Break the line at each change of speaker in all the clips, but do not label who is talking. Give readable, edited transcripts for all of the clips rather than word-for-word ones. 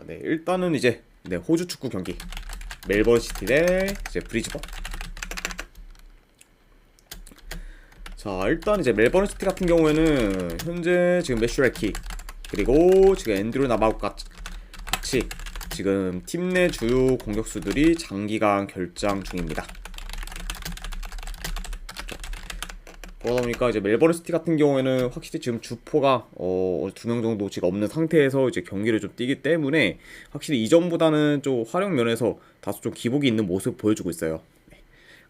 네, 일단은 이제 호주 축구 경기 멜버른 시티 대 이제 브리즈번. 자, 일단 이제 멜버른 시티 같은 경우에는 현재 지금 매슈레키 그리고 지금 앤드류 나바우 같이 지금 팀 내 주요 공격수들이 장기간 결장 중입니다. 그러다 보니까 이제 멜버른 시티 같은 경우에는 확실히 지금 주포가 2명 정도 지금 없는 상태에서 이제 경기를 좀 뛰기 때문에 확실히 이전보다는 좀 활용 면에서 다소 좀 기복이 있는 모습 보여주고 있어요.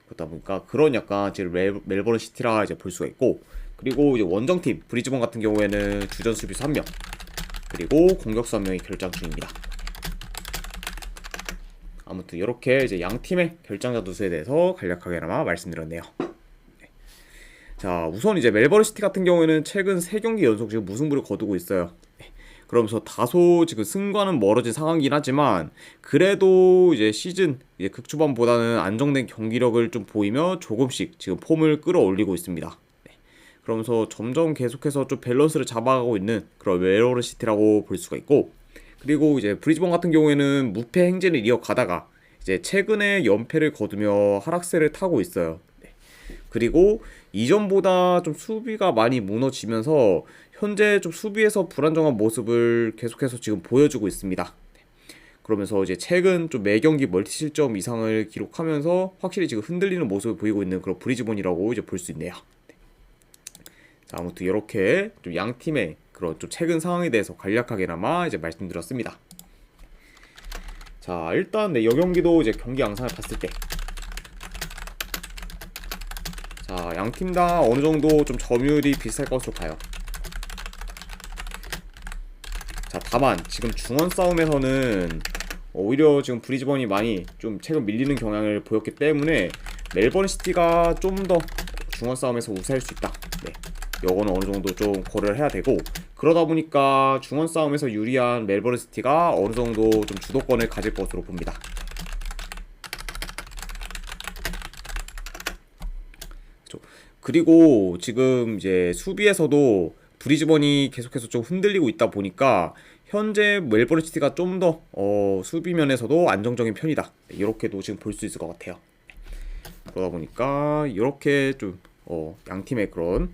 그러다 보니까 그런 약간 지금 멜버른 시티라 이제 볼 수가 있고, 그리고 이제 원정팀 브리즈번 같은 경우에는 주전 수비수 1명 그리고 공격수 1명이 결장 중입니다. 아무튼 이렇게 이제 양 팀의 결장자 누수에 대해서 간략하게나마 말씀드렸네요. 자, 우선 이제 멜버른 시티 같은 경우에는 최근 3경기 연속 지금 무승부를 거두고 있어요. 그러면서 다소 지금 승과는 멀어진 상황이긴 하지만 그래도 이제 시즌 이제 극초반보다는 안정된 경기력을 좀 보이며 조금씩 지금 폼을 끌어올리고 있습니다. 그러면서 점점 계속해서 좀 밸런스를 잡아가고 있는 그런 멜버른 시티라고 볼 수가 있고, 그리고 이제 브리즈번 같은 경우에는 무패 행진을 이어가다가 이제 최근에 연패를 거두며 하락세를 타고 있어요. 그리고 이전보다 좀 수비가 많이 무너지면서 현재 좀 수비에서 불안정한 모습을 계속해서 지금 보여주고 있습니다. 그러면서 이제 최근 좀 매경기 멀티 실점 이상을 기록하면서 확실히 지금 흔들리는 모습을 보이고 있는 그런 브리즈번이라고 이제 볼 수 있네요. 자, 아무튼 이렇게 좀 양 팀의 그런 좀 최근 상황에 대해서 간략하게나마 이제 말씀드렸습니다. 자, 일단 이 경기도 이제 경기 양상을 봤을 때, 자, 양 팀 다 어느 정도 좀 점유율이 비슷할 것으로 봐요. 자, 다만 지금 중원 싸움에서는 오히려 지금 브리즈번이 많이 좀 최근 밀리는 경향을 보였기 때문에 멜버른 시티가 좀 더 중원 싸움에서 우세할 수 있다. 네, 요거는 어느 정도 좀 고려를 해야 되고, 그러다 보니까 중원 싸움에서 유리한 멜버른 시티가 어느 정도 좀 주도권을 가질 것으로 봅니다. 그리고 지금 이제 수비에서도 브리즈번이 계속해서 좀 흔들리고 있다 보니까 현재 멜버른 시티가 좀 더 수비 면에서도 안정적인 편이다. 네, 이렇게도 지금 볼 수 있을 것 같아요. 그러다 보니까 이렇게 좀 양팀의 그런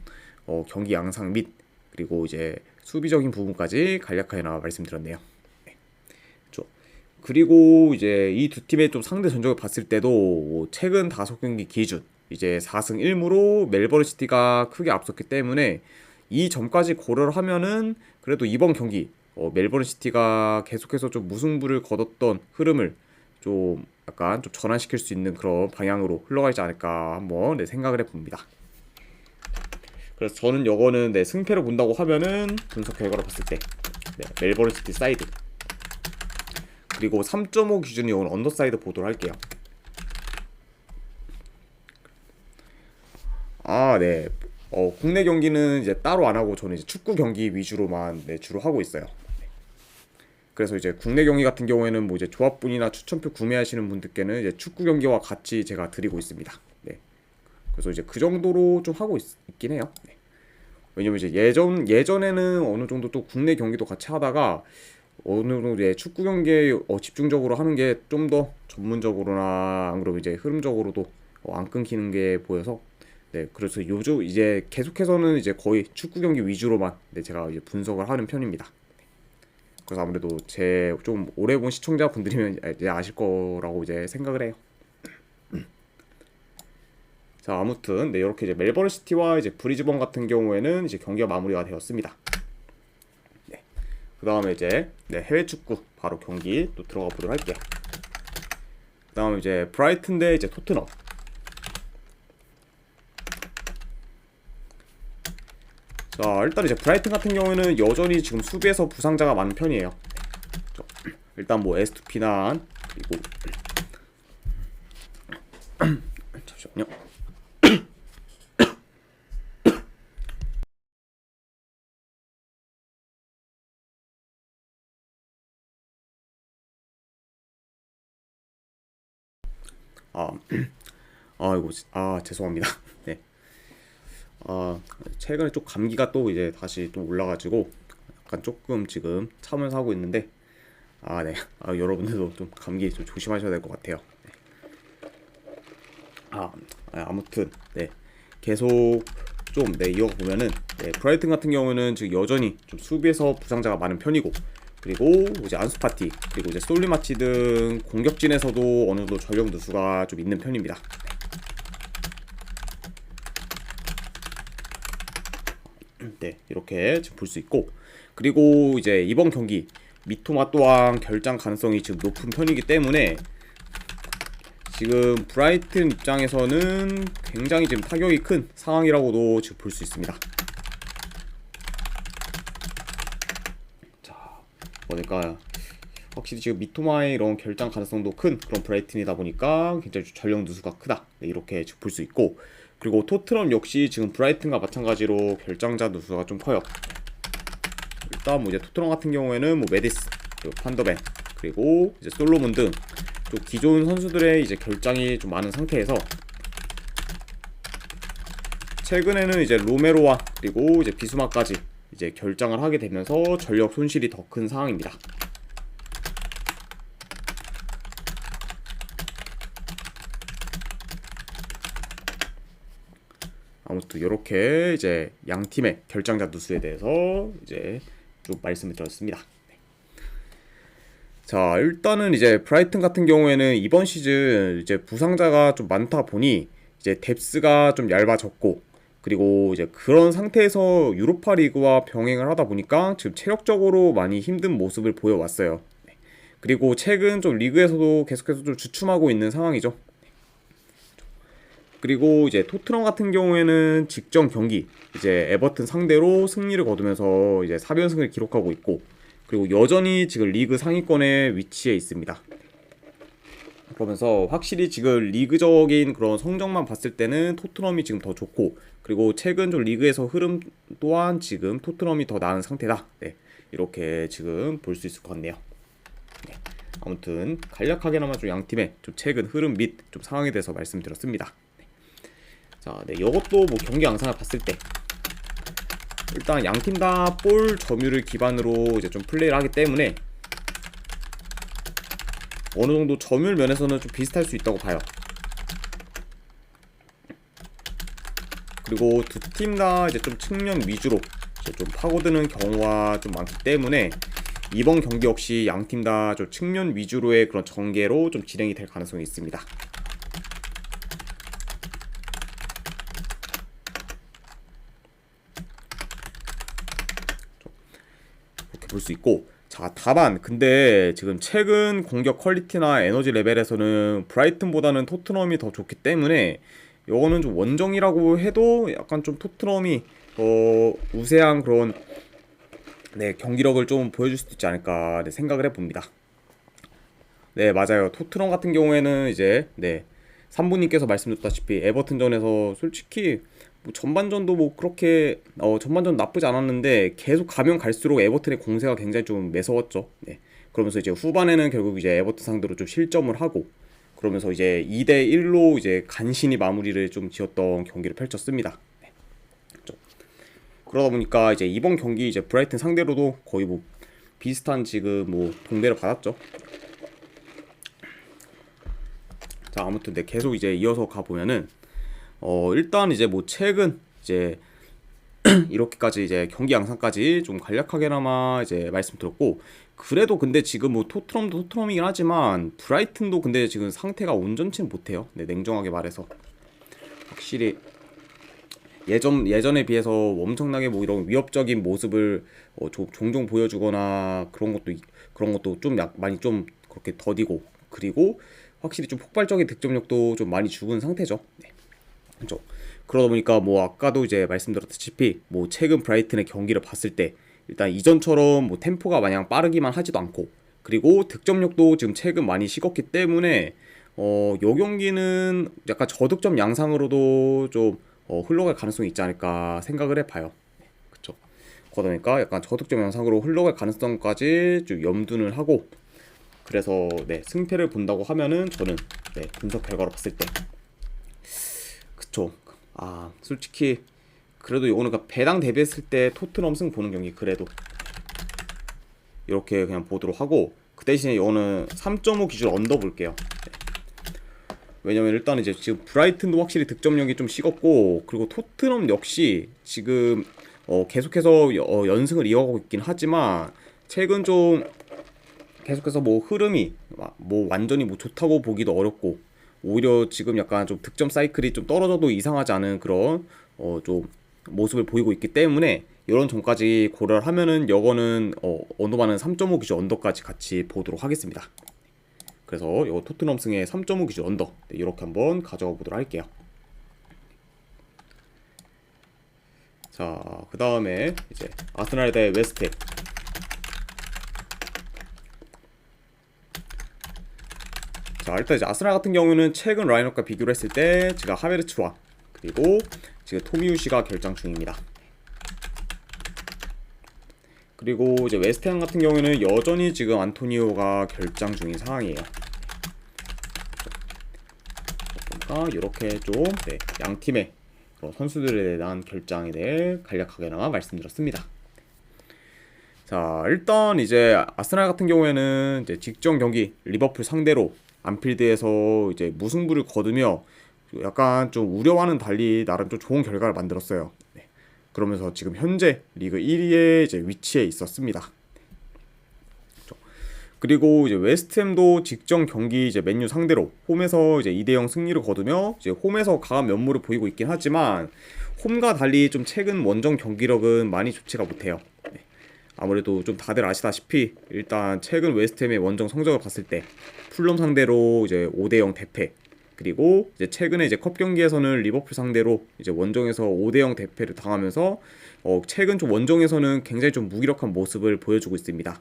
경기 양상 및 그리고 이제 수비적인 부분까지 간략하게나 말씀드렸네요. 네. 그리고 이제 이 두 팀의 좀 상대 전적을 봤을 때도 최근 5경기 기준 이제 4승 1무로 멜버른 시티가 크게 앞섰기 때문에 이 점까지 고려를 하면은 그래도 이번 경기 멜버른 시티가 계속해서 좀 무승부를 거뒀던 흐름을 좀 약간 좀 전환시킬 수 있는 그런 방향으로 흘러가지 않을까 한번 생각을 해봅니다. 그래서 저는 이거는 승패를 본다고 하면은 분석 결과로 봤을 때 멜버른 시티 사이드, 그리고 3.5 기준이 오늘 언더사이드 보도록 할게요. 네. 국내 경기는 이제 따로 안 하고 저는 이제 축구 경기 위주로만 주로 하고 있어요. 그래서 이제 국내 경기 같은 경우에는 뭐 이제 조합분이나 추천표 구매하시는 분들께는 이제 축구 경기와 같이 제가 드리고 있습니다. 네. 그래서 이제 그 정도로 좀 하고 있긴 해요. 네. 왜냐면 이제 예전에는 어느 정도 또 국내 경기도 같이 하다가 어느 정도 이제 축구 경기에 집중적으로 하는 게 좀 더 전문적으로나 안 그러면 이제 흐름적으로도 안 끊기는 게 보여서, 네, 그래서 요즘 이제 계속해서는 이제 거의 축구 경기 위주로만 제가 이제 분석을 하는 편입니다. 그래서 아무래도 제 좀 오래 본 시청자분들이면 이제 아실 거라고 이제 생각을 해요. 자, 아무튼 이렇게 이제 멜버른 시티와 이제 브리즈번 같은 경우에는 이제 경기가 마무리가 되었습니다. 네. 그 다음에 이제 해외 축구 바로 경기 또 들어가 보도록 할게요. 그 다음에 이제 브라이튼 대 이제 토트넘. 자, 일단 이제 브라이튼 같은 경우에는 여전히 지금 수비에서 부상자가 많은 편이에요. 일단 뭐 에스투피난 그리고 잠시만요. 아, 아이고, 죄송합니다. 네. 최근에 좀 감기가 또 이제 다시 또 올라가지고 약간 조금 지금 참을 하고 있는데, 네. 여러분들도 좀 감기 좀 조심하셔야 될 것 같아요. 아무튼 네. 계속 좀 이어가 보면은 브라이튼 같은 경우는 지금 여전히 좀 수비에서 부상자가 많은 편이고, 그리고 이제 안수파티, 그리고 이제 솔리마치 등 공격진에서도 어느 정도 전력 누수가 좀 있는 편입니다. 네, 이렇게 지금 볼 수 있고, 그리고 이제 이번 경기 미토마 또한 결장 가능성이 지금 높은 편이기 때문에 지금 브라이튼 입장에서는 굉장히 지금 타격이 큰 상황이라고도 지금 볼 수 있습니다. 자, 보니까 확실히 지금 미토마의 이런 결장 가능성도 큰 그런 브라이튼이다 보니까 굉장히 전력 누수가 크다. 네, 이렇게 지금 볼 수 있고, 그리고 토트넘 역시 지금 브라이튼과 마찬가지로 결장자 누수가 좀 커요. 일단 뭐 이제 토트넘 같은 경우에는 뭐 메디스, 그리고 판더벤, 그리고 이제 솔로몬 등 좀 기존 선수들의 이제 결장이 좀 많은 상태에서 최근에는 이제 로메로와 그리고 이제 비수마까지 이제 결장을 하게 되면서 전력 손실이 더 큰 상황입니다. 아무튼 이렇게 이제 양 팀의 결장자 누수에 대해서 이제 좀 말씀을 드렸습니다. 자, 일단은 이제 브라이튼 같은 경우에는 이번 시즌 이제 부상자가 좀 많다 보니 이제 뎁스가 좀 얇아졌고, 그리고 이제 그런 상태에서 유로파 리그와 병행을 하다 보니까 지금 체력적으로 많이 힘든 모습을 보여왔어요. 그리고 최근 좀 리그에서도 계속해서 좀 주춤하고 있는 상황이죠. 그리고 이제 토트넘 같은 경우에는 직전 경기 이제 에버튼 상대로 승리를 거두면서 이제 4연승을 기록하고 있고, 그리고 여전히 지금 리그 상위권에 위치해 있습니다. 그러면서 확실히 지금 리그적인 그런 성적만 봤을 때는 토트넘이 지금 더 좋고, 그리고 최근 좀 리그에서 흐름 또한 지금 토트넘이 더 나은 상태다. 네, 이렇게 지금 볼 수 있을 것 같네요. 네, 아무튼 간략하게나마 좀 양 팀의 좀 최근 흐름 및 좀 상황에 대해서 말씀드렸습니다. 자, 이것도 뭐 경기 양상을 봤을 때 일단 양 팀 다 볼 점유율을 기반으로 이제 좀 플레이를 하기 때문에 어느 정도 점유율 면에서는 좀 비슷할 수 있다고 봐요. 그리고 두 팀 다 이제 좀 측면 위주로 이제 좀 파고드는 경우가 좀 많기 때문에 이번 경기 역시 양 팀 다 좀 측면 위주로의 그런 전개로 좀 진행이 될 가능성이 있습니다. 볼 수 있고, 자, 다만 근데 지금 최근 공격 퀄리티나 에너지 레벨에서는 브라이튼보다는 토트넘이 더 좋기 때문에 이거는 좀 원정이라고 해도 약간 좀 토트넘이 우세한 그런 경기력을 좀 보여줄 수도 있지 않을까 생각을 해봅니다. 네, 맞아요. 토트넘 같은 경우에는 이제 3부님께서 말씀드렸다시피 에버튼전에서 솔직히 뭐 전반전도 뭐 그렇게 전반전 나쁘지 않았는데 계속 가면 갈수록 에버튼의 공세가 굉장히 좀 매서웠죠. 네. 그러면서 이제 후반에는 결국 이제 에버튼 상대로 좀 실점을 하고, 그러면서 이제 2대1로 이제 간신히 마무리를 좀 지었던 경기를 펼쳤습니다. 네. 그러다 보니까 이제 이번 경기 이제 브라이튼 상대로도 거의 뭐 비슷한 지금 뭐 동대를 받았죠. 자, 아무튼 계속 이제 이어서 가보면은 일단 이제 뭐 최근 이제 이렇게까지 이제 경기 양상까지 좀 간략하게나마 이제 말씀드렸고, 그래도 근데 지금 뭐 토트넘도 토트넘이긴 하지만 브라이튼도 근데 지금 상태가 온전치는 못해요. 네, 냉정하게 말해서 확실히 예전에 비해서 엄청나게 뭐 이런 위협적인 모습을 종종 보여주거나 그런 것도 좀 많이 좀 그렇게 더디고, 그리고 확실히 좀 폭발적인 득점력도 좀 많이 죽은 상태죠. 네. 그렇죠. 그러다 보니까 뭐 아까도 이제 말씀드렸다시피 뭐 최근 브라이튼의 경기를 봤을 때 일단 이전처럼 뭐 템포가 마냥 빠르기만 하지도 않고, 그리고 득점력도 지금 최근 많이 식었기 때문에 요 경기는 약간 저득점 양상으로도 좀 흘러갈 가능성이 있지 않을까 생각을 해봐요. 그쵸. 그러다 보니까 약간 저득점 양상으로 흘러갈 가능성까지 좀 염두를 하고, 그래서 승패를 본다고 하면은 저는 분석 결과로 봤을 때 그쵸. 솔직히 그래도 오늘 배당 대비했을 때 토트넘 승 보는 경기 그래도 이렇게 그냥 보도록 하고, 그 대신에 이거는 3.5 기준 언더 볼게요. 왜냐면 일단 이제 지금 브라이튼도 확실히 득점력이 좀 식었고, 그리고 토트넘 역시 지금 계속해서 연승을 이어가고 있긴 하지만 최근 좀 계속해서 뭐 흐름이 뭐 완전히 뭐 좋다고 보기도 어렵고, 오히려 지금 약간 좀 득점 사이클이 좀 떨어져도 이상하지 않은 그런 좀 모습을 보이고 있기 때문에 이런 점까지 고려를 하면은 여거는 언더바는 3.5 기준 언더까지 같이 보도록 하겠습니다. 그래서 이거 토트넘 승의 3.5 기준 언더 이렇게 한번 가져가 보도록 할게요. 자, 그 다음에 이제 아스날 대 웨스트햄. 자, 일단 이제 아스날 같은 경우는 최근 라인업과 비교를 했을 때 지금 하베르츠와 그리고 지금 토미우시가 결장 중입니다. 그리고 이제 웨스트햄 같은 경우에는 여전히 지금 안토니오가 결장 중인 상황이에요. 그러니까 이렇게 좀 양 팀의 선수들에 대한 결장에 대해 간략하게나마 말씀드렸습니다. 자, 일단 이제 아스날 같은 경우에는 이제 직전 경기 리버풀 상대로 안필드에서 이제 무승부를 거두며 약간 좀 우려와는 달리 나름 좀 좋은 결과를 만들었어요. 그러면서 지금 현재 리그 1위에 이제 위치해 있었습니다. 그리고 이제 웨스트햄도 직전 경기 이제 맨유 상대로 홈에서 이제 2대0 승리를 거두며 이제 홈에서 강한 면모를 보이고 있긴 하지만 홈과 달리 좀 최근 원정 경기력은 많이 좋지가 못해요. 아무래도 좀 다들 아시다시피 일단 최근 웨스트햄의 원정 성적을 봤을 때 풀럼 상대로 이제 5대0 대패, 그리고 이제 최근에 이제 컵 경기에서는 리버풀 상대로 이제 원정에서 5대0 대패를 당하면서 최근 좀 원정에서는 굉장히 좀 무기력한 모습을 보여주고 있습니다.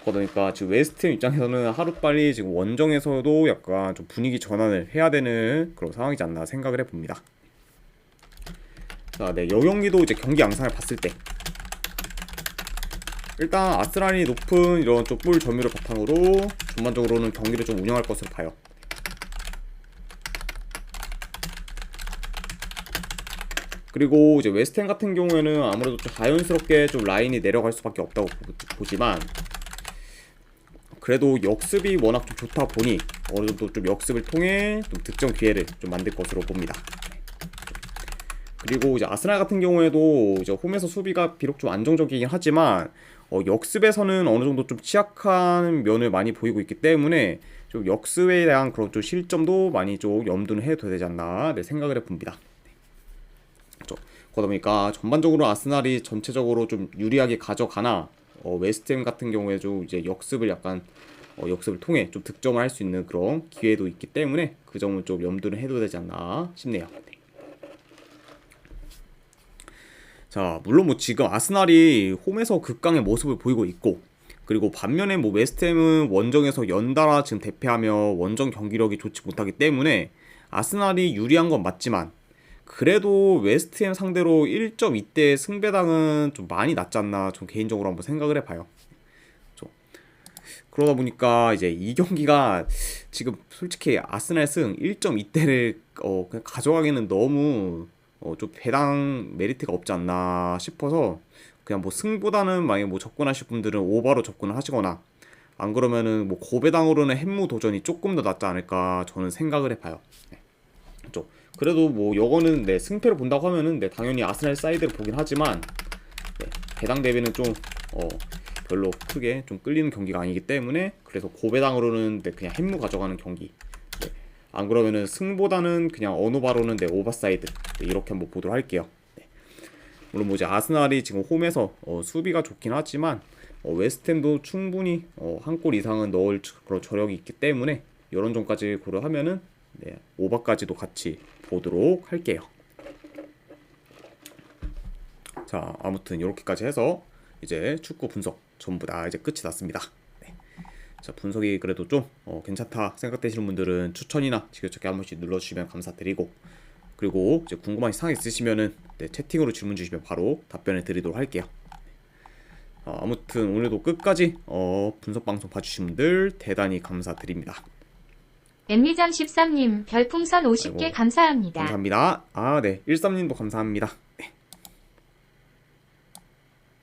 그러니까 지금 웨스트햄 입장에서는 하루빨리 지금 원정에서도 약간 좀 분위기 전환을 해야 되는 그런 상황이지 않나 생각을 해봅니다. 자, 네, 여 경기도 이제 경기 양상을 봤을 때 일단 아스날이 높은 이런 좀 볼 점유를 바탕으로 전반적으로는 경기를 좀 운영할 것으로 봐요. 그리고 이제 웨스트햄 같은 경우에는 아무래도 좀 자연스럽게 좀 라인이 내려갈 수밖에 없다고 보지만 그래도 역습이 워낙 좀 좋다 보니 어느 정도 좀 역습을 통해 좀 득점 기회를 좀 만들 것으로 봅니다. 그리고 이제 아스날 같은 경우에도 이제 홈에서 수비가 비록 좀 안정적이긴 하지만 역습에서는 어느 정도 좀 취약한 면을 많이 보이고 있기 때문에 좀 역습에 대한 그런 좀 실점도 많이 좀 염두는 해도 되지 않나 생각을 해봅니다. 그러다 보니까 전반적으로 아스날이 전체적으로 좀 유리하게 가져가나 웨스트햄 같은 경우에 좀 이제 역습을 약간 역습을 통해 좀 득점을 할 수 있는 그런 기회도 있기 때문에 그 점은 좀 염두를 해도 되지 않나 싶네요. 자, 물론 뭐 지금 아스날이 홈에서 극강의 모습을 보이고 있고, 그리고 반면에 뭐 웨스트햄은 원정에서 연달아 지금 대패하며 원정 경기력이 좋지 못하기 때문에 아스날이 유리한 건 맞지만 그래도 웨스트햄 상대로 1.2대 승배당은 좀 많이 낮지 않나 좀 개인적으로 한번 생각을 해봐요. 그러다 보니까 이제 이 경기가 지금 솔직히 아스날 승 1.2대를 그냥 가져가기는 너무 좀 배당 메리트가 없지 않나 싶어서 그냥 뭐 승보다는 만약에 뭐 접근하실 분들은 오바로 접근을 하시거나 안 그러면은 뭐 고배당으로는 햄무 도전이 조금 더 낫지 않을까 저는 생각을 해봐요. 그래도 뭐 요거는 네, 승패를 본다고 하면은 네, 당연히 아스날 사이드를 보긴 하지만 네, 배당 대비는 좀 별로 크게 좀 끌리는 경기가 아니기 때문에 그래서 고배당으로는 네, 그냥 햄무 가져가는 경기. 네, 안 그러면은 승보다는 그냥 어느 바로는 네, 오버사이드 네, 이렇게 한번 보도록 할게요. 네. 물론 뭐 이제 아스날이 지금 홈에서 수비가 좋긴 하지만 웨스트햄도 충분히 한 골 이상은 넣을 그런 저력이 있기 때문에 이런 점까지 고려하면은 네, 오버까지도 같이 보도록 할게요. 자, 아무튼 이렇게까지 해서 이제 축구 분석 전부 다 이제 끝이 났습니다. 네. 자, 분석이 그래도 좀 괜찮다 생각되시는 분들은 추천이나 지켜찾기 한 번씩 눌러주시면 감사드리고, 그리고 이제 궁금한 사항 있으시면은 네, 채팅으로 질문 주시면 바로 답변을 드리도록 할게요. 아무튼 오늘도 끝까지 분석 방송 봐주신 분들 대단히 감사드립니다.
엠미장 13님 별풍선 50개
아이고,
감사합니다.
감사합니다. 아, 네. 13님도 감사합니다.